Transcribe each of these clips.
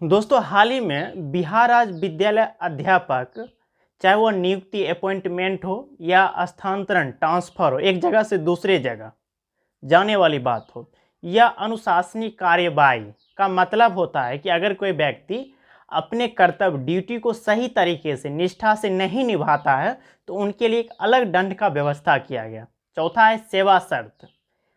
दोस्तों हाल ही में बिहार राज्य विद्यालय अध्यापक, चाहे वो नियुक्ति अपॉइंटमेंट हो या स्थानांतरण ट्रांसफर हो, एक जगह से दूसरे जगह जाने वाली बात हो या अनुशासनिक कार्यवाही का मतलब होता है कि अगर कोई व्यक्ति अपने कर्तव्य ड्यूटी को सही तरीके से निष्ठा से नहीं निभाता है तो उनके लिए एक अलग दंड का व्यवस्था किया गया। चौथा है सेवा शर्त।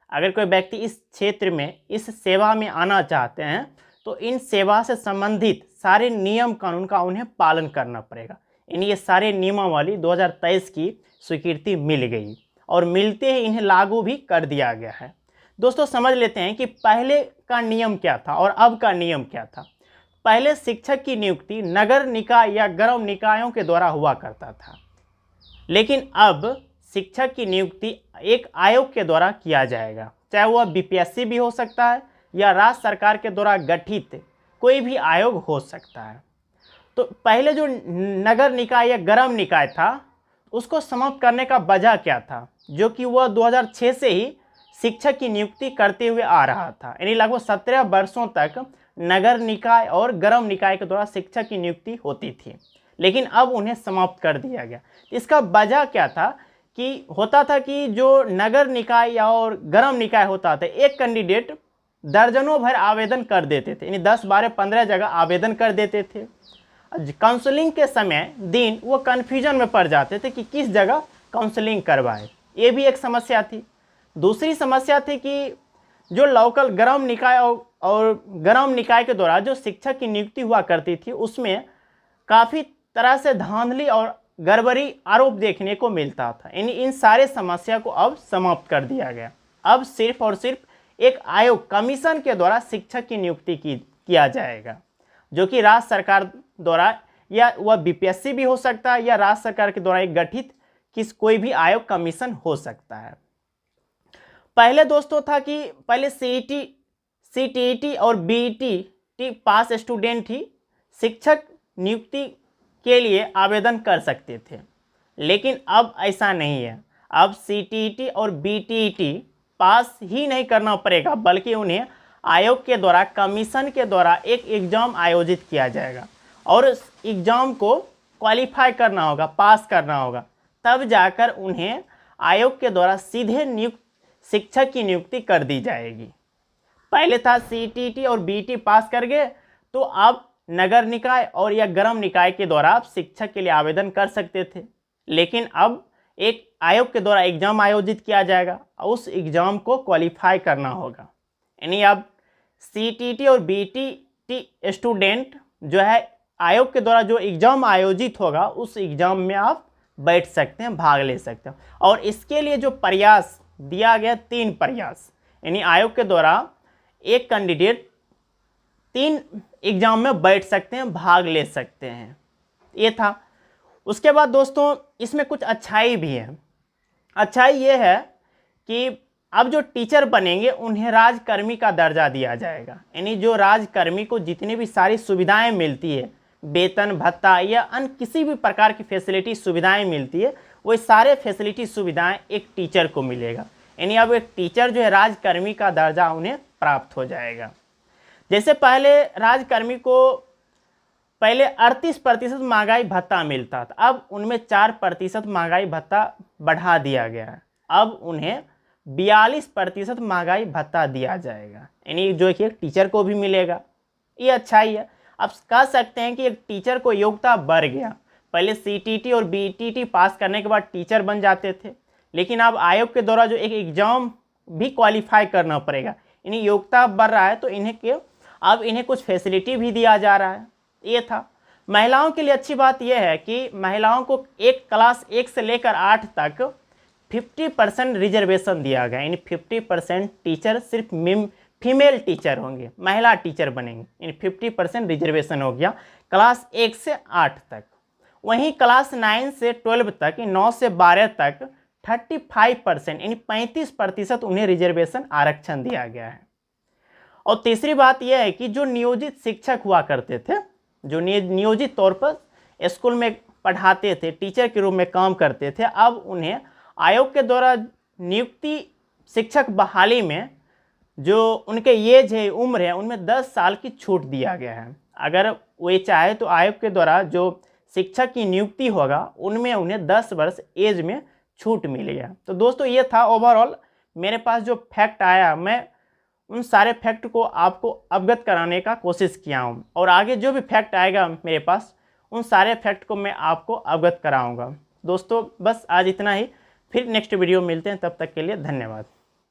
अगर कोई व्यक्ति इस क्षेत्र में इस सेवा में आना चाहते हैं तो इन सेवा से संबंधित सारे नियम कानून का उन्हें पालन करना पड़ेगा। यानी ये सारे नियमावली 2023 की स्वीकृति मिल गई और मिलते ही इन्हें लागू भी कर दिया गया है। दोस्तों समझ लेते हैं कि पहले का नियम क्या था और अब का नियम क्या था। पहले शिक्षक की नियुक्ति नगर निकाय या ग्राम निकायों के द्वारा हुआ करता था, लेकिन अब शिक्षक की नियुक्ति एक आयोग के द्वारा किया जाएगा, चाहे वह बीपीएससी भी हो सकता है या राज्य सरकार के द्वारा गठित कोई भी आयोग हो सकता है। तो पहले जो नगर निकाय या ग्राम निकाय था उसको समाप्त करने का वजह क्या था, जो कि वह 2006 से ही शिक्षक की नियुक्ति करते हुए आ रहा था। यानी लगभग 17 वर्षों तक नगर निकाय और ग्राम निकाय के द्वारा शिक्षक की नियुक्ति होती थी, लेकिन अब उन्हें समाप्त कर दिया गया। इसका वजह क्या था कि होता था कि जो नगर निकाय या और ग्राम निकाय होता था, एक कैंडिडेट दर्जनों भर आवेदन कर देते थे, यानी 10, 12, 15 जगह आवेदन कर देते थे। काउंसलिंग के समय दिन वो कन्फ्यूजन में पड़ जाते थे कि किस जगह काउंसलिंग करवाए, ये भी एक समस्या थी। दूसरी समस्या थी कि जो लोकल ग्राम निकाय और ग्राम निकाय के द्वारा जो शिक्षक की नियुक्ति हुआ करती थी उसमें काफ़ी तरह से धांधली और गड़बड़ी आरोप देखने को मिलता था। इन सारे समस्या को अब समाप्त कर दिया गया। अब सिर्फ और सिर्फ एक आयोग कमीशन के द्वारा शिक्षक की नियुक्ति किया जाएगा, जो कि राज्य सरकार द्वारा या वह बीपीएससी भी हो सकता है या राज्य सरकार के द्वारा एक गठित कोई भी आयोग कमीशन हो सकता है। पहले दोस्तों था कि पहले सीटीईटी और बीईटी पास स्टूडेंट ही शिक्षक नियुक्ति के लिए आवेदन कर सकते थे, लेकिन अब ऐसा नहीं है। अब सीटीईटी और बीटीईटी पास ही नहीं करना पड़ेगा, बल्कि उन्हें आयोग के द्वारा कमीशन के द्वारा एक एग्ज़ाम आयोजित किया जाएगा और इस एग्ज़ाम को क्वालिफाई करना होगा, पास करना होगा, तब जाकर उन्हें आयोग के द्वारा सीधे शिक्षक की नियुक्ति कर दी जाएगी। पहले था सीटीईटी और बीईटी पास कर गए तो आप नगर निकाय और या ग्राम निकाय के द्वारा आप शिक्षक के लिए आवेदन कर सकते थे, लेकिन अब एक आयोग के द्वारा एग्ज़ाम आयोजित किया जाएगा और उस एग्ज़ाम को क्वालिफाई करना होगा। यानी अब सीटीईटी और बीईटी स्टूडेंट जो है आयोग के द्वारा जो एग्ज़ाम आयोजित होगा उस एग्ज़ाम में आप बैठ सकते हैं, भाग ले सकते हैं। और इसके लिए जो प्रयास दिया गया 3 प्रयास, यानी आयोग के द्वारा एक कैंडिडेट 3 एग्ज़ाम में बैठ सकते हैं, भाग ले सकते हैं, ये था। उसके बाद दोस्तों इसमें कुछ अच्छाई भी है। अच्छाई ये है कि अब जो टीचर बनेंगे उन्हें राजकर्मी का दर्जा दिया जाएगा। यानी जो राजकर्मी को जितनी भी सारी सुविधाएं मिलती है, वेतन भत्ता या अन्य किसी भी प्रकार की फैसिलिटी सुविधाएं मिलती है, वो सारे फैसिलिटी सुविधाएं एक टीचर को मिलेगा। यानी अब एक टीचर जो है राजकर्मी का दर्जा उन्हें प्राप्त हो जाएगा। जैसे पहले राजकर्मी को पहले 38% महंगाई भत्ता मिलता था, अब उनमें 4% महंगाई भत्ता बढ़ा दिया गया है। अब उन्हें 42% महंगाई भत्ता दिया जाएगा, यानी जो कि एक टीचर को भी मिलेगा, ये अच्छा ही है। अब कह सकते हैं कि एक टीचर को योग्यता बढ़ गया। पहले सीटीईटी और बीईटी पास करने के बाद टीचर बन जाते थे, लेकिन अब आयोग के द्वारा जो एक एग्ज़ाम भी क्वालिफाई करना पड़ेगा, यानी योग्यता बढ़ रहा है तो अब इन्हें कुछ फैसिलिटी भी दिया जा रहा है, ये था। महिलाओं के लिए अच्छी बात यह है कि महिलाओं को क्लास 1 से लेकर 8 तक 50% रिजर्वेशन दिया गया, यानी 50% टीचर सिर्फ फीमेल टीचर होंगे, महिला टीचर बनेंगे, यानी 50% रिजर्वेशन हो गया क्लास 1 से 8 तक। वहीं क्लास 9 से 12 तक, 9 से 12 तक 35% यानी 35% उन्हें रिजर्वेशन आरक्षण दिया गया है। और तीसरी बात यह है कि जो नियोजित शिक्षक हुआ करते थे, जो नियोजित तौर पर स्कूल में पढ़ाते थे, टीचर के रूप में काम करते थे, अब उन्हें आयोग के द्वारा नियुक्ति शिक्षक बहाली में जो उनके एज है, उम्र है, उनमें 10 साल की छूट दिया गया है। अगर वे चाहे तो आयोग के द्वारा जो शिक्षक की नियुक्ति होगा उनमें उन्हें 10 वर्ष एज में छूट मिलेगा। तो दोस्तों ये था ओवरऑल मेरे पास जो फैक्ट आया, मैं उन सारे फैक्ट को आपको अवगत कराने का कोशिश किया हूँ, और आगे जो भी फैक्ट आएगा मेरे पास उन सारे फैक्ट को मैं आपको अवगत कराऊंगा। दोस्तों बस आज इतना ही, फिर नेक्स्ट वीडियो मिलते हैं, तब तक के लिए धन्यवाद।